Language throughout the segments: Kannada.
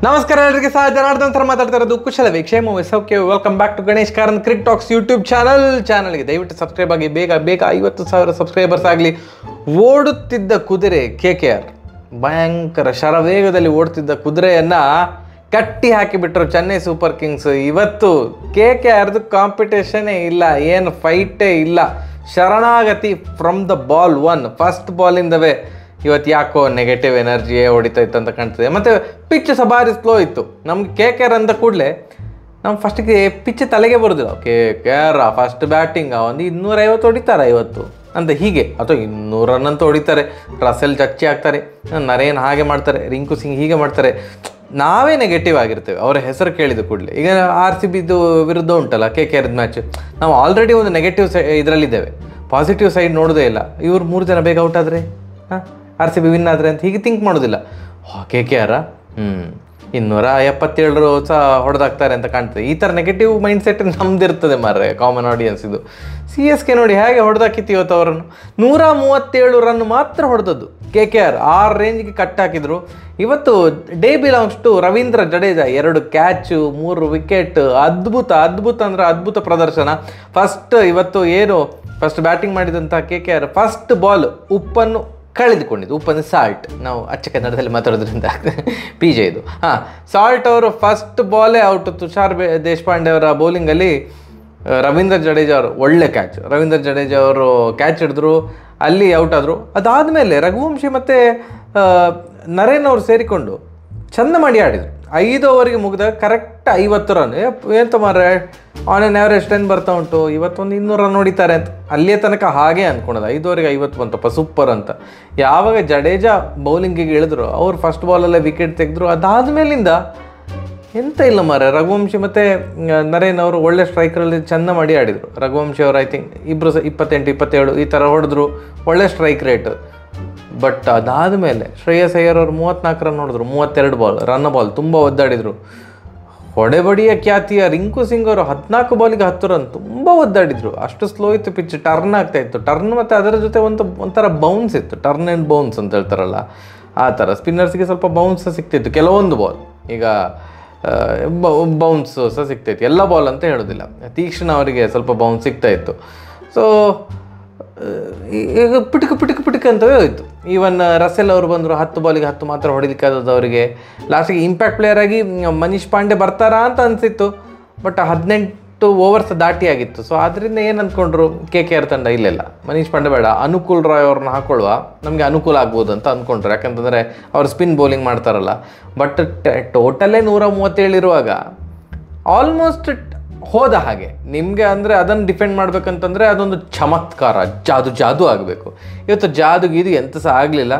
ನಮಸ್ಕಾರ ಎಲ್ಲರಿಗೆ ಸಹ ಜನಾರ್ದನ್ ಸರ್ ಮಾತಾಡ್ತಾ ಇರೋದು ಕುಶಲ ವೀಕ್ಷೆ ಸೌಖ್ಯ. Welcome back to Ganesh Karan crick talks YouTube ಚಾನಲ್ಗೆ ದಯವಿಟ್ಟು ಸಬ್ಸ್ಕ್ರೈಬ್ ಆಗಿ. ಬೇಗ 50,000 ಸಬ್ಸ್ಕ್ರೈಬರ್ಸ್ ಆಗಲಿ. ಓಡುತ್ತಿದ್ದ ಕುದುರೆ KKR, ಭಯಂಕರ ಶರವೇಗದಲ್ಲಿ ಓಡ್ತಿದ್ದ ಕುದುರೆಯನ್ನು ಕಟ್ಟಿ ಹಾಕಿಬಿಟ್ರು ಚೆನ್ನೈ ಸೂಪರ್ ಕಿಂಗ್ಸ್. ಇವತ್ತು KKRದು ಕಾಂಪಿಟೇಷನ್ನೇ ಇಲ್ಲ, ಏನು ಫೈಟೇ ಇಲ್ಲ. ಶರಣಾಗತಿ from the ball one, first ಬಾಲಿಂದವೇ ಇವತ್ತು ಯಾಕೋ ನೆಗೆಟಿವ್ ಎನರ್ಜಿಯೇ ಹೊಡಿತಾ ಇತ್ತು ಅಂತ ಕಾಣ್ತದೆ. ಮತ್ತು ಪಿಚ್ ಸಹ ಭಾರಿ ಸ್ಲೋ ಇತ್ತು. ನಮ್ಗೆ KKR ಅಂದ ಕೂಡಲೇ ನಮ್ಮ ಫಸ್ಟಿಗೆ ಪಿಚ್ ತಲೆಗೆ ಬರೋದಿಲ್ಲ. KKR ಫಸ್ಟ್ ಬ್ಯಾಟಿಂಗ್ ಒಂದು 250 ಹೊಡಿತಾರೆ ಇವತ್ತು ಅಂತ ಹೀಗೆ, ಅಥವಾ 200 ರನ್ ಅಂತ ಹೊಡಿತಾರೆ. ರಸೆಲ್ ಚಚ್ಚಿ ಹಾಕ್ತಾರೆ, ನರೇನ್ ಹಾಗೆ ಮಾಡ್ತಾರೆ, ರಿಂಕು ಸಿಂಗ್ ಹೀಗೆ ಮಾಡ್ತಾರೆ. ನಾವೇ ನೆಗೆಟಿವ್ ಆಗಿರ್ತೇವೆ ಅವರ ಹೆಸರು ಕೇಳಿದ ಕೂಡಲೇ. ಈಗ RCBದು ವಿರುದ್ಧ ಉಂಟಲ್ಲ KKRದ ಮ್ಯಾಚ್, ನಾವು ಆಲ್ರೆಡಿ ಒಂದು ನೆಗೆಟಿವ್ ಇದರಲ್ಲಿದ್ದೇವೆ, ಪಾಸಿಟಿವ್ ಸೈಡ್ ನೋಡೋದೇ ಇಲ್ಲ. ಇವ್ರು 3 ಜನ ಬೇಗ ಔಟ್ ಆದರೆ RCB ವಿನ್ ಆದರೆ ಅಂತ ಹೀಗೆ ಥಿಂಕ್ ಮಾಡೋದಿಲ್ಲ. KKR 277 ಸಹ ಹೊಡೆದಾಕ್ತಾರೆ ಅಂತ ಕಾಣ್ತದೆ. ಈ ಥರ ನೆಗೆಟಿವ್ ಮೈಂಡ್ ಸೆಟ್ ನಮ್ದಿರ್ತದೆ ಮಾರ್ರೆ, ಕಾಮನ್ ಆಡಿಯನ್ಸ್ ಇದು. CSK ನೋಡಿ ಹೇಗೆ ಹೊಡೆದಾಕಿತ್ತು ಇವತ್ತು ಅವರನ್ನು. 137 ರನ್ ಮಾತ್ರ ಹೊಡೆದದ್ದು KKR, 6 ರೇಂಜ್ಗೆ ಕಟ್ ಹಾಕಿದ್ರು. ಇವತ್ತು day belongs to Ravindra Jadeja. 2 catch, 3 wicket, ಅದ್ಭುತ ಅಂದರೆ ಅದ್ಭುತ ಪ್ರದರ್ಶನ. ಇವತ್ತು ಏನು ಫಸ್ಟ್ ಬ್ಯಾಟಿಂಗ್ ಮಾಡಿದಂಥ KKR ಫಸ್ಟ್ ಬಾಲ್ ಉಪ್ಪನ್ನು ಕಳೆದುಕೊಂಡಿದ್ದು. ಉಪ್ಪನ್ನು ಸಾಲ್ಟ್, ನಾವು ಅಚ್ಚ ಕನ್ನಡದಲ್ಲಿ ಮಾತಾಡೋದ್ರಿಂದ PJ ಇದು. ಸಾಲ್ಟ್ ಅವರು ಫಸ್ಟ್ ಬಾಲೇ ಔಟ್. ತುಷಾರ್ ದೇಶಪಾಂಡೆ ಅವರ ಬೌಲಿಂಗಲ್ಲಿ ರವೀಂದ್ರ ಜಡೇಜಾ ಅವರು ಒಳ್ಳೆ ಕ್ಯಾಚ್. ರವೀಂದ್ರ ಜಡೇಜಾ ಅವರು ಕ್ಯಾಚ್ ಹಿಡಿದ್ರು, ಅಲ್ಲಿ ಔಟ್ ಆದರು. ಅದಾದಮೇಲೆ ರಘುವಂಶಿ ಮತ್ತು ನರೇನ್ ಅವರು ಸೇರಿಕೊಂಡು ಚೆಂದ ಮಾಡಿ ಆಡಿದರು. 5 ಓವರಿಗೆ ಮುಗಿದಾಗ ಕರೆಕ್ಟ್ 50 ರನ್. ಎಂತ ಮಾರ್ರೆ, ಆನ್ ಆನ್ ಆ್ಯಾವ್ರೇಜ್ 10 ಬರ್ತಾ ಉಂಟು. ಇವತ್ತೊಂದು 200 ರನ್ ಹೊಡಿತಾರೆ ಅಂತ ಅಲ್ಲಿಯ ತನಕ ಹಾಗೆ ಅಂದ್ಕೊಳೋದು. 5 ಓವರಿಗೆ 50 ಬಂತಪ್ಪ, ಸೂಪರ್ ಅಂತ. ಯಾವಾಗ ಜಡೇಜಾ ಬೌಲಿಂಗಿಗೆ ಇಳಿದ್ರು, ಅವ್ರು ಫಸ್ಟ್ ಬಾಲಲ್ಲೇ ವಿಕೆಟ್ ತೆಗೆದ್ರು. ಅದಾದಮೇಲಿಂದ ಎಂತ ಇಲ್ಲ ಮಾರ್ರೆ. ರಘುವಂಶಿ ಮತ್ತು ನರೇನ್ ಅವರು ಒಳ್ಳೆ ಸ್ಟ್ರೈಕರಲ್ಲಿ ಚೆಂದ ಮಾಡಿ ಆಡಿದರು. ರಘುವಂಶಿ ಅವರು ಐ ಥಿಂಕ್ ಇಬ್ಬರು ಸಹ 28, 27 ಈ ಥರ ಹೊಡೆದ್ರು, ಒಳ್ಳೆ ಸ್ಟ್ರೈಕ್ ರೇಟ್. ಬಟ್ ಅದಾದಮೇಲೆ ಶ್ರೇಯಸ್ ಅಯ್ಯರ್ ಅವರು 34 ರನ್ ಹೊಡೆದ್ರು, 32 ರನ್ ಬಾಲ್ ತುಂಬ ಒದ್ದಾಡಿದರು. ಹೊಡೆಬಡಿಯ ಖ್ಯಾತಿಯ ರಿಂಕು ಸಿಂಗ್ ಅವರು 14 ಬಾಲಿಗೆ 10 ರನ್, ತುಂಬ ಒದ್ದಾಡಿದರು. ಅಷ್ಟು ಸ್ಲೋ ಇತ್ತು ಪಿಚ್, ಟರ್ನ್ ಆಗ್ತಾ ಇತ್ತು. ಟರ್ನ್ ಮತ್ತು ಅದರ ಜೊತೆ ಒಂಥರ ಬೌನ್ಸ್ ಇತ್ತು, ಟರ್ನ್ ಆ್ಯಂಡ್ ಬೌನ್ಸ್ ಅಂತ ಹೇಳ್ತಾರಲ್ಲ ಆ ಥರ. ಸ್ಪಿನ್ನರ್ಸ್ಗೆ ಸ್ವಲ್ಪ ಬೌನ್ಸ್ ಸಿಗ್ತಿತ್ತು ಕೆಲವೊಂದು ಬಾಲ್. ಈಗ ಬೌನ್ಸ್ ಸಹ ಸಿಗ್ತಾಯಿತ್ತು, ಎಲ್ಲ ಬಾಲ್ ಅಂತ ಹೇಳೋದಿಲ್ಲ. ತೀಕ್ಷ್ಣ ಅವರಿಗೆ ಸ್ವಲ್ಪ ಬೌನ್ಸ್ ಸಿಗ್ತಾಯಿತ್ತು. ಸೊ ಈಗ ಪಿಟುಕು ಅಂತವೇ ಹೋಯಿತು. ಈವನ್ ರಸೆಲ್ ಅವರು ಬಂದರು, 10 ಬಾಲಿಗೆ 10 ಮಾತ್ರ ಹೊಡಿಲಿಕ್ಕಾದದ್ದು ಅವರಿಗೆ. ಲಾಸ್ಟಿಗೆ ಇಂಪ್ಯಾಕ್ಟ್ ಪ್ಲೇಯರ್ ಆಗಿ ಮನೀಶ್ ಪಾಂಡೆ ಬರ್ತಾರಾ ಅಂತ ಅನಿಸಿತ್ತು. ಬಟ್ 18 ಓವರ್ಸ್ ದಾಟಿ ಆಗಿತ್ತು. ಸೊ ಅದರಿಂದ ಏನು ಅಂದ್ಕೊಂಡ್ರು KKR ತಂಡ, ಇಲ್ಲೆಲ್ಲ ಮನೀಶ್ ಪಾಂಡೆ ಬೇಡ, ಅನುಕೂಲ್ ರಾಯ್ ಅವ್ರನ್ನ ಹಾಕೊಳ್ಳುವ, ನಮಗೆ ಅನುಕೂಲ ಆಗ್ಬೋದು ಅಂತ ಅಂದ್ಕೊಂಡ್ರು. ಯಾಕಂತಂದರೆ ಅವ್ರು ಸ್ಪಿನ್ ಬೌಲಿಂಗ್ ಮಾಡ್ತಾರಲ್ಲ. ಬಟ್ ಟೋಟಲ್ಲೇ 137 ಇರುವಾಗ ಆಲ್ಮೋಸ್ಟ್ ಹೋದ ಹಾಗೆ ನಿಮಗೆ. ಅಂದರೆ ಅದನ್ನು ಡಿಫೆಂಡ್ ಮಾಡಬೇಕಂತಂದರೆ ಅದೊಂದು ಚಮತ್ಕಾರ, ಜಾದು ಆಗಬೇಕು. ಇವತ್ತು ಜಾದುಗಿದು ಎಂತ ಸಹ ಆಗಲಿಲ್ಲ.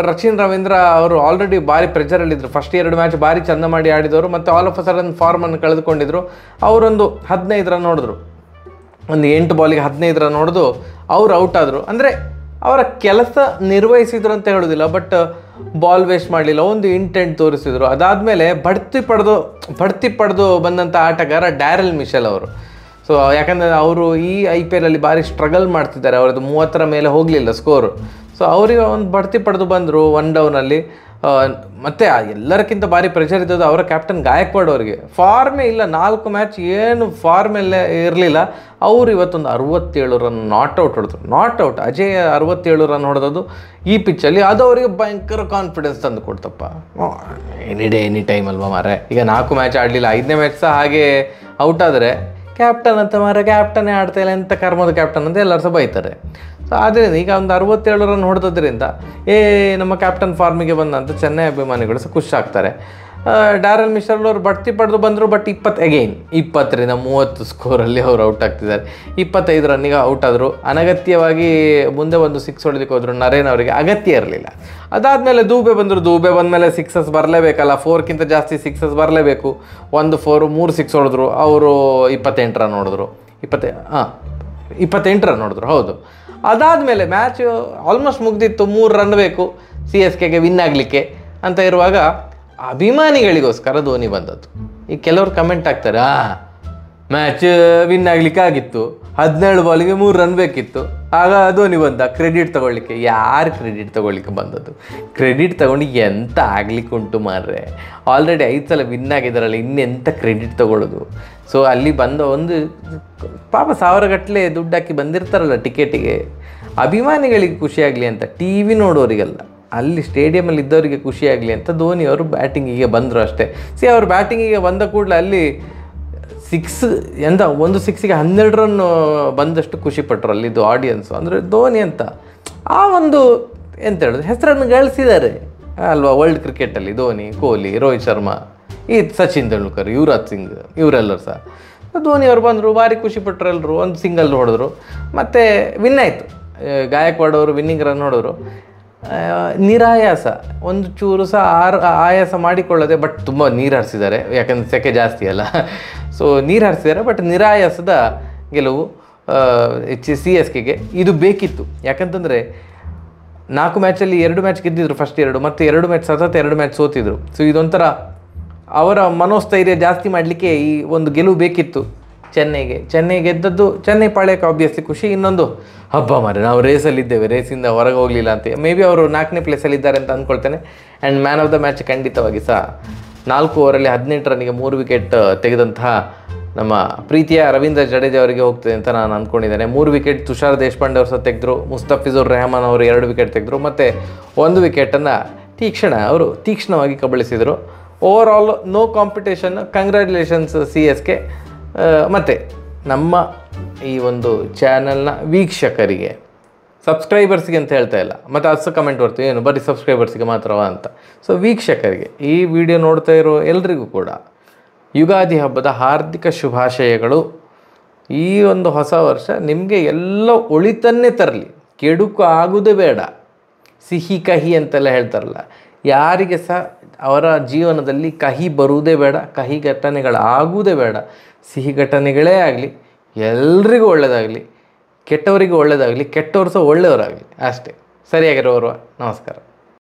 ರಚಿನ್ ರವೀಂದ್ರ ಅವರು ಆಲ್ರೆಡಿ ಭಾರಿ ಪ್ರೆಷರಲ್ಲಿದ್ದರು. ಫಸ್ಟ್ 2 ಮ್ಯಾಚ್ ಭಾರಿ ಚೆಂದ ಮಾಡಿ ಆಡಿದವರು, ಮತ್ತು ಆಲ್ ಆಫ್ ಅ ಸಡನ್ ಫಾರ್ಮನ್ನು ಕಳೆದುಕೊಂಡಿದ್ರು. ಅವರೊಂದು 15 ರನ್ ಹೊಡೆದ್ರು, ಒಂದು 8 ಬಾಲಿಗೆ 15 ರನ್ ಹೊಡೆದು ಅವರು ಔಟ್ ಆದರು. ಅಂದರೆ ಅವರ ಕೆಲಸ ನಿರ್ವಹಿಸಿದ್ರು ಅಂತ ಹೇಳೋದಿಲ್ಲ, ಬಟ್ ಬಾಲ್ ವೇಸ್ಟ್ ಮಾಡಲಿಲ್ಲ, ಒಂದು ಇಂಟೆಂಟ್ ತೋರಿಸಿದರು. ಅದಾದಮೇಲೆ ಬಡ್ತಿ ಪಡೆದು ಬಂದಂಥ ಆಟಗಾರ ಡ್ಯಾರೆಲ್ ಮಿಶೆಲ್ ಅವರು. ಸೊ ಯಾಕಂದರೆ ಅವರು ಈ IPL ಅಲ್ಲಿ ಭಾರಿ ಸ್ಟ್ರಗಲ್ ಮಾಡ್ತಿದ್ದಾರೆ. ಅವ್ರದ್ದು 30 ಮೇಲೆ ಹೋಗಲಿಲ್ಲ ಸ್ಕೋರು. ಸೊ ಅವರಿಗೆ ಒಂದು ಬಡ್ತಿ ಪಡೆದು ಬಂದರು 1 ಡೌನಲ್ಲಿ. ಮತ್ತು ಎಲ್ಲರಿಗಿಂತ ಭಾರಿ ಪ್ರೆಷರ್ ಇದ್ದದ್ದು ಅವರ ಕ್ಯಾಪ್ಟನ್ ಗಾಯಕ್ವಾಡ್ ಅವರಿಗೆ. ಫಾರ್ಮೇ ಇಲ್ಲ, 4 ಮ್ಯಾಚ್ ಏನು ಫಾರ್ಮೆಲ್ಲೇ ಇರಲಿಲ್ಲ. ಅವರು ಇವತ್ತೊಂದು 67 ರನ್ ನಾಟ್ಔಟ್ ಹೊಡೆದ್ರು. ಅಜಯ್ 67 ರನ್ ಹೊಡೆದದ್ದು ಈ ಪಿಚ್ಚಲ್ಲಿ. ಅದು ಅವರಿಗೆ ಭಯಂಕರ ಕಾನ್ಫಿಡೆನ್ಸ್ ತಂದು ಕೊಡ್ತಪ್ಪ. ಎನಿ ಟೈಮ್ ಅಲ್ವಾ ಮಾರೆ. ಈಗ 4 ಮ್ಯಾಚ್ ಆಡಲಿಲ್ಲ, 5ನೇ ಮ್ಯಾಚ್ ಸಹ ಹಾಗೆ ಔಟ್ ಆದರೆ ಕ್ಯಾಪ್ಟನ್ ಅಂತ ಮಾರೆ, ಕ್ಯಾಪ್ಟನ್ನೇ ಆಡ್ತಾ ಇಲ್ಲ, ಎಂಥ ಕರ್ಮದ ಕ್ಯಾಪ್ಟನ್ ಅಂತ ಎಲ್ಲರೂ ಸಹ ಬೈತಾರೆ. ಸೊ ಆದ್ದರಿಂದ ಈಗ ಒಂದು 67 ರನ್ ಹೊಡೆದ್ರಿಂದ ನಮ್ಮ ಕ್ಯಾಪ್ಟನ್ ಫಾರ್ಮಿಗೆ ಬಂದಂತ ಚೆನ್ನೈ ಅಭಿಮಾನಿಗಳು ಸಹ ಖುಷಿ ಆಗ್ತಾರೆ. ಡ್ಯಾರೆಲ್ ಮಿಶೆಲ್ ಅವರು ಬಡ್ತಿ ಪಡೆದು ಬಂದರು. ಬಟ್ 20ರಿಂದ 30 ಸ್ಕೋರಲ್ಲಿ ಅವರು ಔಟ್ ಆಗ್ತಿದ್ದಾರೆ. 25 ರನ್ನಿಗೆ ಔಟ್ ಆದರು. ಅನಗತ್ಯವಾಗಿ ಮುಂದೆ ಒಂದು 6 ಹೊಡೆದಕ್ಕೆ ಹೋದರು. ನರೇನ್ ಅವರಿಗೆ ಅಗತ್ಯ ಇರಲಿಲ್ಲ. ಅದಾದಮೇಲೆ ದೂಬೆ ಬಂದಮೇಲೆ 6 ಬರಲೇಬೇಕಲ್ಲ, 4ಕ್ಕಿಂತ ಜಾಸ್ತಿ 6 ಬರಲೇಬೇಕು. 1 4 3 6 ಹೊಡೆದ್ರು. ಅವರು 28 ರನ್ ಹೊಡೆದ್ರು. 28 ರನ್ ಹೊಡೆದ್ರು, ಹೌದು. ಅದಾದಮೇಲೆ ಮ್ಯಾಚ್ ಆಲ್ಮೋಸ್ಟ್ ಮುಗ್ದಿತ್ತು, 3 ರನ್ ಬೇಕು CSKಗೆ ವಿನ್ ಆಗಲಿಕ್ಕೆ ಅಂತ ಇರುವಾಗ ಅಭಿಮಾನಿಗಳಿಗೋಸ್ಕರ ಧೋನಿ ಬಂದದ್ದು. ಈಗ ಕೆಲವರು ಕಮೆಂಟ್ ಹಾಕ್ತಾರೆ, ಮ್ಯಾಚ್ ವಿನ್ ಆಗಲಿಕ್ಕೆ ಆಗಿತ್ತು, 17 ಬಾಲಿಗೆ 3 ರನ್ ಬೇಕಿತ್ತು. ಆಗ ಧೋನಿ ಬಂದ ಕ್ರೆಡಿಟ್ ತೊಗೊಳ್ಳಿಕ್ಕೆ. ಯಾರು ಕ್ರೆಡಿಟ್ ತೊಗೊಳ್ಳಿಕ್ಕೆ ಬಂದದ್ದು? ಕ್ರೆಡಿಟ್ ತೊಗೊಂಡು ಎಂತ ಆಗ್ಲಿಕ್ಕೆ ಉಂಟು ಮಾರ್ರೆ? ಆಲ್ರೆಡಿ 5 ಸಲ ವಿನ್ ಆಗಿದ್ದಾರಲ್ಲ, ಇನ್ನೆಂಥ ಕ್ರೆಡಿಟ್ ತೊಗೊಳ್ಳೋದು? ಸೊ ಅಲ್ಲಿ ಬಂದ ಒಂದು ಪಾಪ 1000 ಗಟ್ಟಲೆ ದುಡ್ಡು ಹಾಕಿ ಬಂದಿರ್ತಾರಲ್ಲ ಟಿಕೆಟಿಗೆ, ಅಭಿಮಾನಿಗಳಿಗೆ ಖುಷಿಯಾಗಲಿ ಅಂತ, ಟಿ ವಿ ನೋಡೋರಿಗೆಲ್ಲ, ಅಲ್ಲಿ ಸ್ಟೇಡಿಯಮಲ್ಲಿ ಇದ್ದವರಿಗೆ ಖುಷಿಯಾಗಲಿ ಅಂತ ಧೋನಿಯವರು ಬ್ಯಾಟಿಂಗಿಗೆ ಬಂದರು ಅಷ್ಟೇ. ಅವರು ಬ್ಯಾಟಿಂಗಿಗೆ ಬಂದ ಕೂಡಲೇ ಅಲ್ಲಿ 6 ಒಂದು 6ಗೆ 12 ರನ್ ಬಂದಷ್ಟು ಖುಷಿಪಟ್ಟರು ಅಲ್ಲಿದ್ದು ಆಡಿಯನ್ಸು. ಅಂದರೆ ಧೋನಿ ಅಂತ ಆ ಒಂದು ಎಂತ ಹೇಳೋದು ಹೆಸರನ್ನು ಗಳಿಸಿದ್ದಾರೆ ಅಲ್ವಾ ವರ್ಲ್ಡ್ ಕ್ರಿಕೆಟಲ್ಲಿ. ಧೋನಿ, ಕೊಹ್ಲಿ, ರೋಹಿತ್ ಶರ್ಮಾ, ಈ ಸಚಿನ್ ತೆಂಡೂಲ್ಕರ್, ಯುವರಾಜ್ ಸಿಂಗ್, ಇವರೆಲ್ಲರೂ ಸಹ. ಧೋನಿ ಅವರು ಬಂದರು, ಭಾರಿ ಖುಷಿಪಟ್ಟರು ಎಲ್ಲರೂ. ಒಂದು ಸಿಂಗಲ್ ಹೊಡೆದ್ರು, ಮತ್ತು ವಿನ್ ಆಯಿತು. ಗಾಯಕ್ವಾಡ್ ಅವರು ವಿನ್ನಿಂಗ್ ರನ್ ಹೊಡೆದ್ರು. ನಿರಾಯಾಸ, ಒಂದು ಚೂರು ಸಹ ಆಯಾಸ ಮಾಡಿಕೊಳ್ಳದೆ, ಬಟ್ ತುಂಬ ನೀರು ಹರಿಸಿದ್ದಾರೆ, ಯಾಕಂದರೆ ಸೆಕೆ ಜಾಸ್ತಿ ಅಲ್ಲ. ಸೊ ನೀರು ಹರಿಸಿದ್ದಾರೆ, ಬಟ್ ನಿರಾಯಾಸದ ಗೆಲುವು CSKಗೆ. ಇದು ಬೇಕಿತ್ತು, ಯಾಕಂತಂದರೆ 4 ಮ್ಯಾಚಲ್ಲಿ 2 ಮ್ಯಾಚ್ ಗೆದ್ದಿದ್ರು, ಫಸ್ಟ್ 2, ಮತ್ತು 2 ಮ್ಯಾಚ್ ಸತತ 2 ಮ್ಯಾಚ್ ಸೋತಿದ್ರು. ಸೊ ಇದೊಂಥರ ಅವರ ಮನೋಸ್ಥೈರ್ಯ ಜಾಸ್ತಿ ಮಾಡಲಿಕ್ಕೆ ಈ ಒಂದು ಗೆಲುವು ಬೇಕಿತ್ತು ಚೆನ್ನೈ ಗೆದ್ದದ್ದು. ಚೆನ್ನೈ ಪಾಳ್ಯಕ್ಕೆ ಆಬ್ವಿಯಸ್ಲಿ ಖುಷಿ. ಇನ್ನೊಂದು ಹಬ್ಬ ಮಾರೆ, ನಾವು ರೇಸಲ್ಲಿದ್ದೇವೆ, ರೇಸಿಂದ ಹೊರಗೆ ಹೋಗಲಿಲ್ಲ ಅಂತ. ಮೇ ಬಿ ಅವರು 4ನೇ ಪ್ಲೇಸಲ್ಲಿದ್ದಾರೆ ಅಂತ ಅಂದ್ಕೊಳ್ತೇನೆ. And man of the match ಖಂಡಿತವಾಗಿ ಸಹ 4 ಓವರಲ್ಲಿ 18 ರನ್ನಿಗೆ 3 ವಿಕೆಟ್ ತೆಗೆದಂತಹ ನಮ್ಮ ಪ್ರೀತಿಯ ರವೀಂದ್ರ ಜಡೇಜಾ ಅವರಿಗೆ ಹೋಗ್ತದೆ ಅಂತ ನಾನು ಅಂದ್ಕೊಂಡಿದ್ದೇನೆ. 3 ವಿಕೆಟ್ ತುಷಾರ್ ದೇಶಪಾಂಡೆ ಅವರು ಸಹ ತೆಗೆದ್ರು, ಮುಸ್ತಫಿಜುರ್ ರೆಹಮಾನ್ ಅವರು 2 ವಿಕೆಟ್ ತೆಗೆದ್ರು, ಮತ್ತು 1 ವಿಕೆಟನ್ನು ಅವರು ತೀಕ್ಷ್ಣವಾಗಿ ಕಬಳಿಸಿದರು. Overall no competition. Congratulations CSK. ಮತ್ತು ನಮ್ಮ ಈ ಒಂದು ಚಾನಲ್ನ ವೀಕ್ಷಕರಿಗೆ, ಸಬ್ಸ್ಕ್ರೈಬರ್ಸ್ಗೆ ಅಂತ ಹೇಳ್ತಾ ಇಲ್ಲ, ಮತ್ತು ಅದು ಕಮೆಂಟ್ ಬರ್ತೀವಿ ಏನು ಬರೀ ಸಬ್ಸ್ಕ್ರೈಬರ್ಸ್ಗೆ ಮಾತ್ರವಾ ಅಂತ. ಸೊ ವೀಕ್ಷಕರಿಗೆ, ಈ ವಿಡಿಯೋ ನೋಡ್ತಾ ಇರೋ ಎಲ್ರಿಗೂ ಕೂಡ ಯುಗಾದಿ ಹಬ್ಬದ ಹಾರ್ದಿಕ ಶುಭಾಶಯಗಳು. ಈ ಒಂದು ಹೊಸ ವರ್ಷ ನಿಮಗೆ ಎಲ್ಲ ಒಳಿತನ್ನೇ ತರಲಿ, ಕೆಡುಕು ಆಗುವುದೇ ಬೇಡ. ಸಿಹಿ ಕಹಿ ಅಂತೆಲ್ಲ ಹೇಳ್ತಾರಲ್ಲ, ಯಾರಿಗೆ ಸಹ ಅವರ ಜೀವನದಲ್ಲಿ ಕಹಿ ಬರುವುದೇ ಬೇಡ, ಕಹಿ ಘಟನೆಗಳಾಗುವುದೇ ಬೇಡ. ಸಿಹಿ ಘಟನೆಗಳೇ ಆಗಲಿ, ಎಲ್ರಿಗೂ ಒಳ್ಳೆಯದಾಗಲಿ, ಕೆಟ್ಟವರಿಗೂ ಒಳ್ಳೆಯದಾಗಲಿ, ಕೆಟ್ಟವರು ಸಹ ಒಳ್ಳೆಯವರಾಗಲಿ ಅಷ್ಟೇ. ಸರಿಯಾಗಿರೋರು ನಮಸ್ಕಾರ.